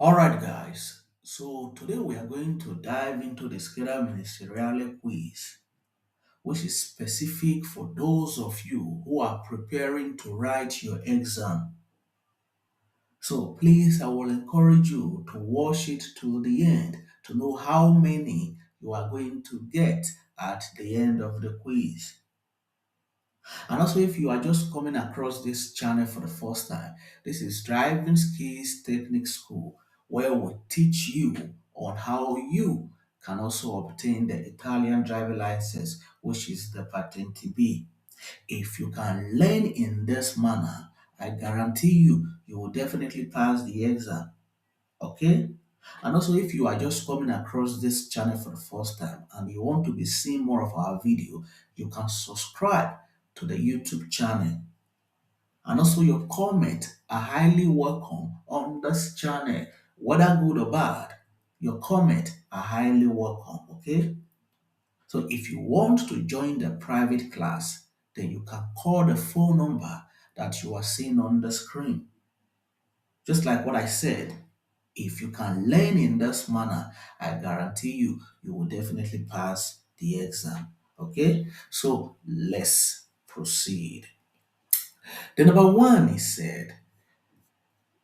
Alright, guys. So today we are going to dive into the Scheda Ministeriale quiz, which is specific for those of you who are preparing to write your exam. So please, I will encourage you to watch it to the end to know how many you are going to get at the end of the quiz. And also, if you are just coming across this channel for the first time, this is Driving Skills Technique School, where we teach you on how you can also obtain the Italian driver license, which is the Patente B. If you can learn in this manner, I guarantee you will definitely pass the exam. Okay? And also, if you are just coming across this channel for the first time and you want to be seeing more of our video, you can subscribe to the YouTube channel. And also, your comments are highly welcome on this channel, whether good or bad. Your comments are highly welcome. Okay? So, if you want to join the private class, then you can call the phone number that you are seeing on the screen. Just like what I said, if you can learn in this manner, I guarantee you will definitely pass the exam. Okay, so let's proceed. The number one is said,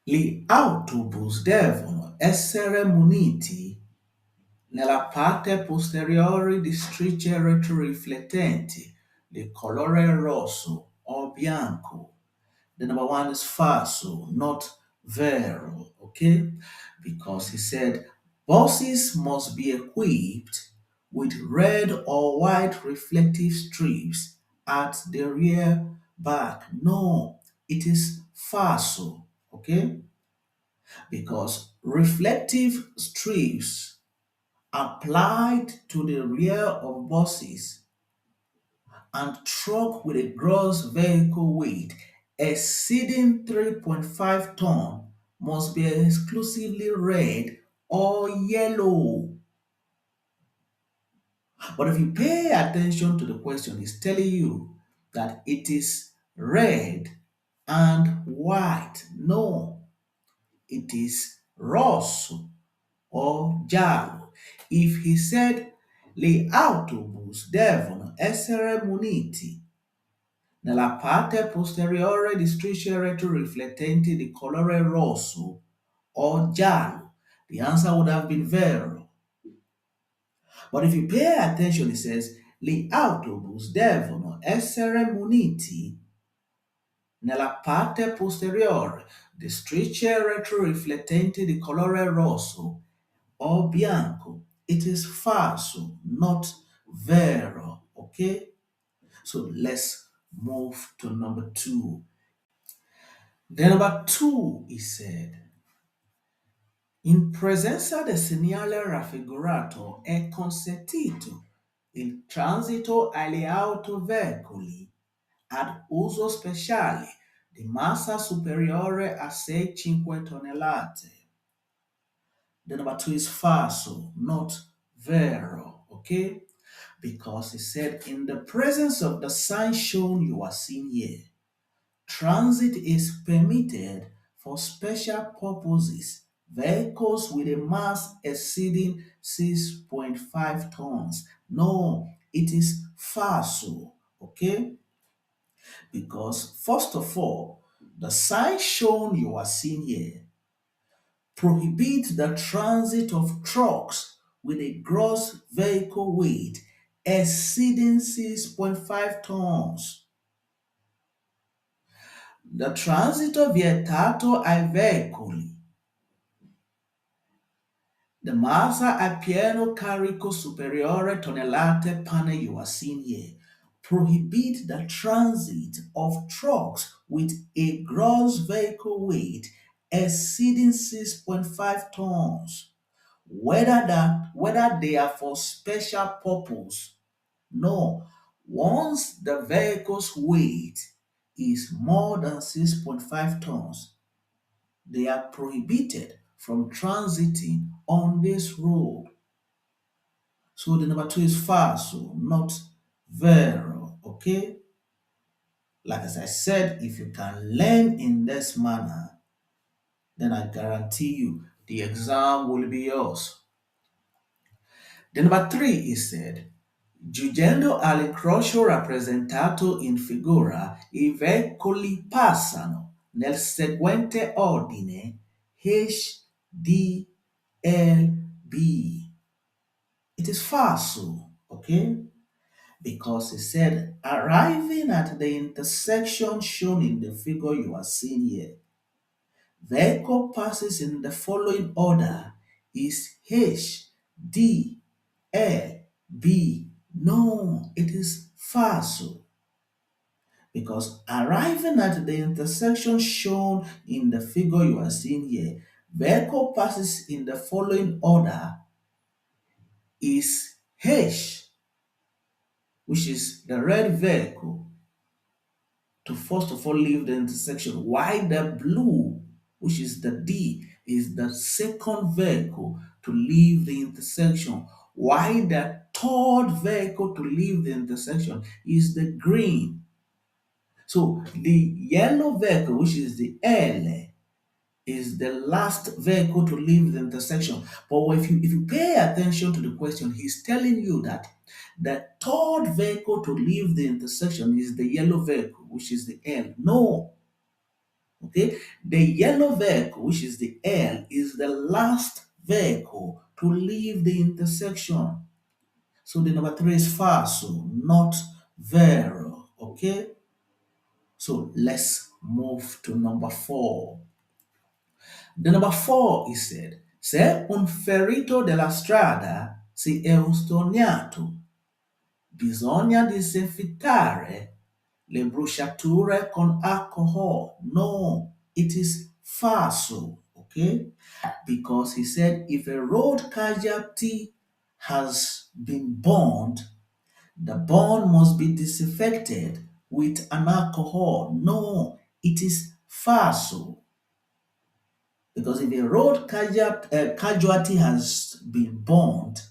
Gli autobus devono essere muniti nella parte posteriore di strisce retroriflettenti di colore rosso o bianco. The number one is falso, not vero, okay? Because he said buses must be equipped with red or white reflective strips at the rear back. No, it is falso, okay? Because reflective strips applied to the rear of buses and truck with a gross vehicle weight exceeding 3.5 ton must be exclusively red or yellow. But if you pay attention to the question, it's telling you that it is red and white. No, it is rosso or giallo. If he said le autobus devono essere muniti nella parte posteriore di strisce retroriflettenti di colore rosso o giallo, the answer would have been vero. But if you pay attention, it says, gli autobus devono essere muniti nella parte posteriore di strisce retroriflettenti di colore rosso o bianco. It is falso, not vero. Okay? So let's move to number two. The number two is said, in presenza del segnale raffigurato è consentito il transito agli autoveicoli ad uso speciale di massa superiore a 6,5 tonnellate. The number two is falso, not vero, okay? Because he said, in the presence of the sign shown you are seeing here, transit is permitted for special purposes, vehicles with a mass exceeding 6.5 tons. No, it is falso, okay? Because first of all, the sign shown you are seeing here prohibits the transit of trucks with a gross vehicle weight exceeding 6.5 tons. The transito vietato ai veicoli di massa a pieno carico superiore tonnellate pane you are seeing here prohibit the transit of trucks with a gross vehicle weight exceeding 6.5 tons, whether they are for special purpose. No, once the vehicle's weight is more than 6.5 tons, they are prohibited from transiting on this road. So the number two is falso, not vero. Okay? Like as I said, if you can learn in this manner, then I guarantee the exam will be yours. The number three is said, giungendo all'incrocio rappresentato in figura, i veicoli passano nel seguente ordine H, D, L, B. It is falso, okay? Because it said, arriving at the intersection shown in the figure you are seeing here, vehicle passes in the following order is H, D, L, B. No, it is falso. Because arriving at the intersection shown in the figure you are seeing here, vehicle passes in the following order is H, which is the red vehicle, to first of all leave the intersection, while the blue, which is the D, is the second vehicle to leave the intersection, while the third vehicle to leave the intersection is the green. So the yellow vehicle, which is the L, is the last vehicle to leave the intersection. But if you pay attention to the question, he's telling you that the third vehicle to leave the intersection is the yellow vehicle, which is the L. No, okay? The yellow vehicle, which is the L, is the last vehicle to leave the intersection. So the number three is falso, not vero, okay? So let's move to number four. The number four is said, se un ferito della strada si è stoniato, bisogna disinfettare le bruciature con alcohol. No, it is falso, okay? Because he said if a road casualty has been burned, the burn must be disinfected with an alcohol. No, it is falso. Because if a road casualty has been burned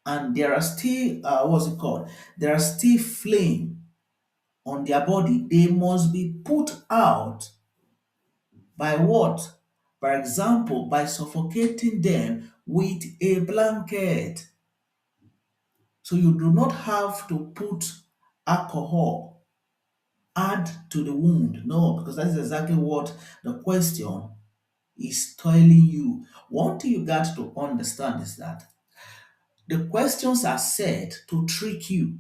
and there are still, what's it called? There are still flame on their body, they must be put out by what? For example, by suffocating them with a blanket. So you do not have to put alcohol, add to the wound. No, because that is exactly what the question is telling you. One thing you got to understand is that the questions are said to trick you.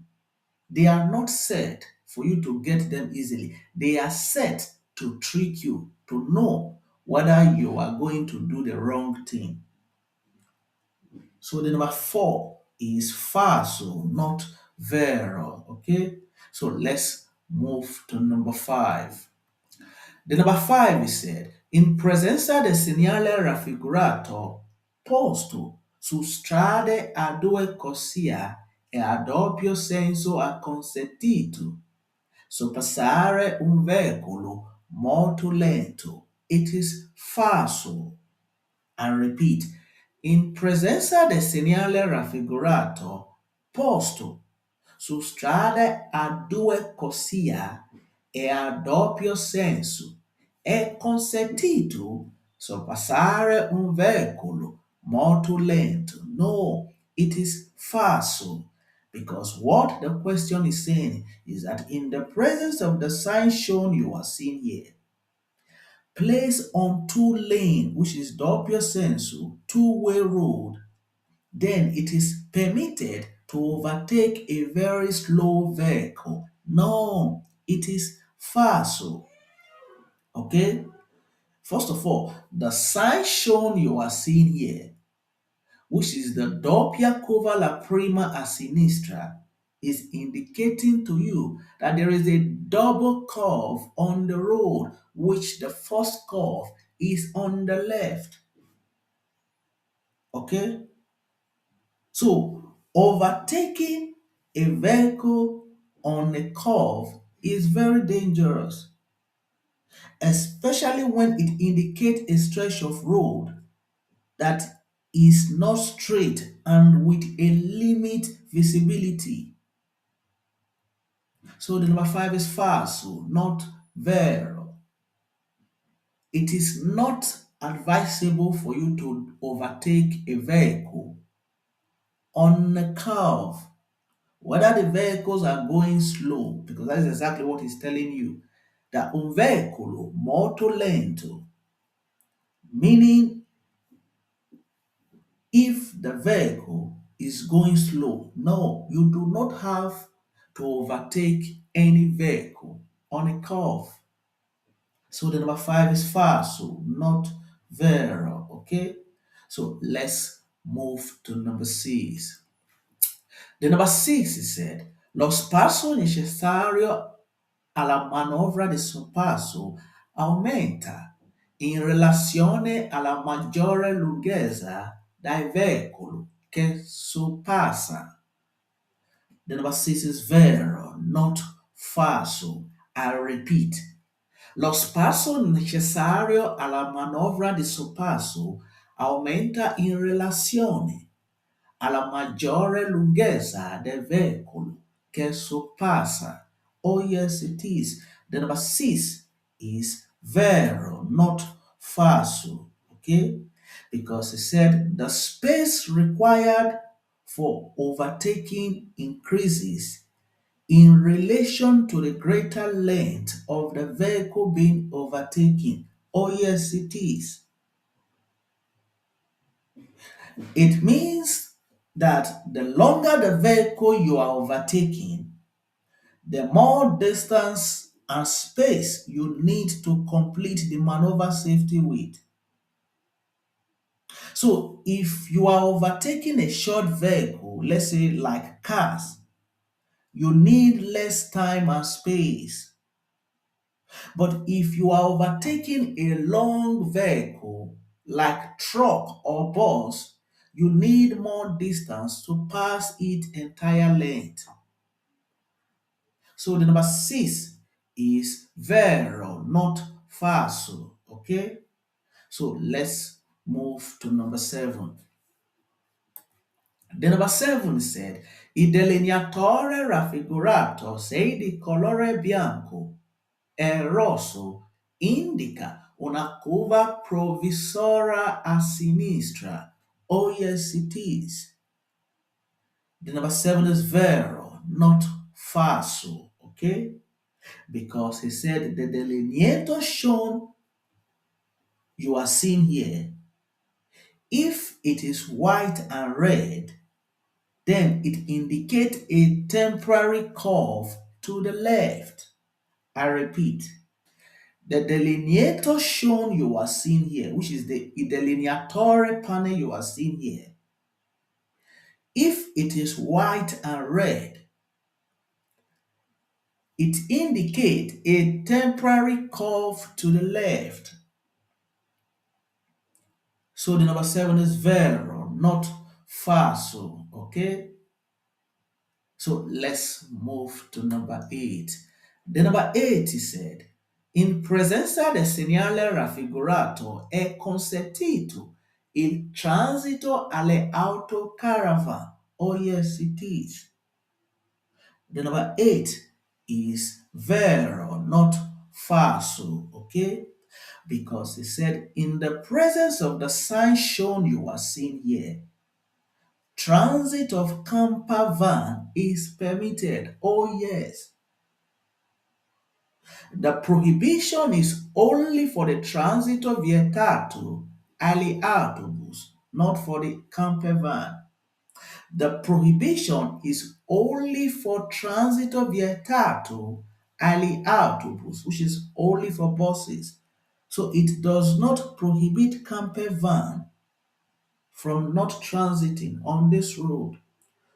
They are not set for you to get them easily. They are set to trick you, to know whether you are going to do the wrong thing. So the number four is falso, not vero. Okay? So let's move to number five. The number five is said, in presenza del segnale raffigurato posto su strade a due corsia e a doppio senso acconsentito, sorpassare un veicolo molto lento. It is falso. And repeat, in presenza del segnale raffigurato posto su strade a due corsia e a doppio senso è consentito sorpassare un veicolo molto lento. No, it is falso. Because what the question is saying is that in the presence of the sign shown you are seeing here, place on two lane, which is doppio senso, two-way road, then it is permitted to overtake a very slow vehicle. No, it is falso. Okay? First of all, the sign shown you are seeing here, which is the doppia curva la prima a sinistra, is indicating to you that there is a double curve on the road, which the first curve is on the left. Okay? So, overtaking a vehicle on a curve is very dangerous, especially when it indicates a stretch of road that is not straight and with a limit visibility. So the number five is falso, not vero. It is not advisable for you to overtake a vehicle on a curve, whether the vehicles are going slow, because that is exactly what he's telling you, that un veicolo molto lento, meaning if the vehicle is going slow, no, you do not have to overtake any vehicle on a curve. So the number five is falso, not vero. Okay. So let's move to number six. The number six is said, lo spazio necessario alla manovra di sorpasso aumenta in relazione alla maggiore lunghezza dei veicoli che sorpassa. The number six is vero, not falso. I repeat, lo spazio necessario alla manovra di sorpasso aumenta in relazione alla maggiore lunghezza del veicolo che sorpassa. Oh, yes, it is. The number six is vero, not falso. Okay? Because he said the space required for overtaking increases in relation to the greater length of the vehicle being overtaken. Oh, yes, it is. It means that the longer the vehicle you are overtaking, the more distance and space you need to complete the maneuver safely with. So if you are overtaking a short vehicle, let's say like cars, you need less time and space. But if you are overtaking a long vehicle like truck or bus, you need more distance to pass its entire length. So the number six is vero, not falso. Okay? So let's move to number seven. The number seven said, il delineatore raffigurato se di colore bianco e rosso indica una curva provvisoria a sinistra. Oh, yes, it is. The number seven is vero, not falso. Okay? Because he said the delineator shown you are seeing here, if it is white and red, then it indicates a temporary curve to the left. I repeat, the delineator shown you are seeing here, which is the delineatory panel you are seeing here, if it is white and red, it indicates a temporary curve to the left. So the number seven is vero, not falso. Okay? So let's move to number eight. The number eight is said, in presenza del segnale raffigurato è consentito il transito alle autocaravan. Oh, yes, it is. The number eight is vero, not falso. Okay? Because he said, in the presence of the sign shown you are seeing here, transit of camper van is permitted. Oh, yes. The prohibition is only for the transito vietato agli autobus, not for the camper van. The prohibition is only for transito vietato agli autobus, which is only for buses. So it does not prohibit camper van from not transiting on this road.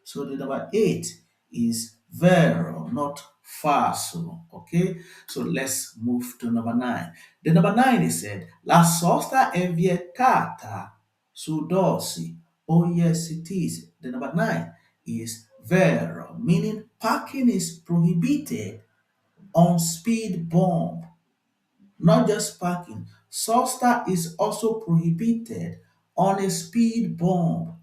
So the number eight is vero, not falso. Okay, so let's move to number nine. The number nine is said, la sosta è vietata su dorsi. Oh, yes, it is. The number nine is vero, meaning parking is prohibited on speed bump. Not just parking, sosta is also prohibited on a speed bump,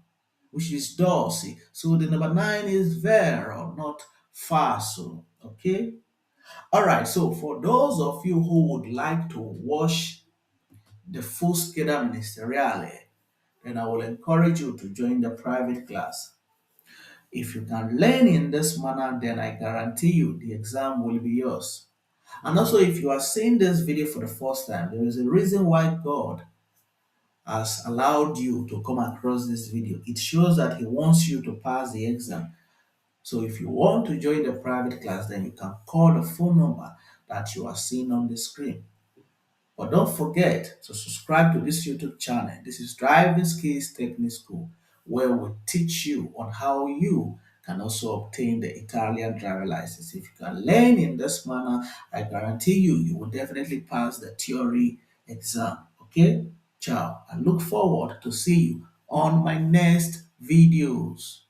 which is Dorsey. So the number nine is vero, not falso. Okay. All right. So for those of you who would like to watch the full Scheda Ministeriale, then I will encourage you to join the private class. If you can learn in this manner, then I guarantee you the exam will be yours. And also, if you are seeing this video for the first time, there is a reason why God has allowed you to come across this video. It shows that He wants you to pass the exam. So if you want to join the private class, then you can call the phone number that you are seeing on the screen. But don't forget to subscribe to this YouTube channel. This is Driving Skills Technique School, where we teach you on how you can also obtain the Italian driver license. If you can learn in this manner, I guarantee you, you will definitely pass the theory exam. Okay? Ciao. I look forward to see you on my next videos.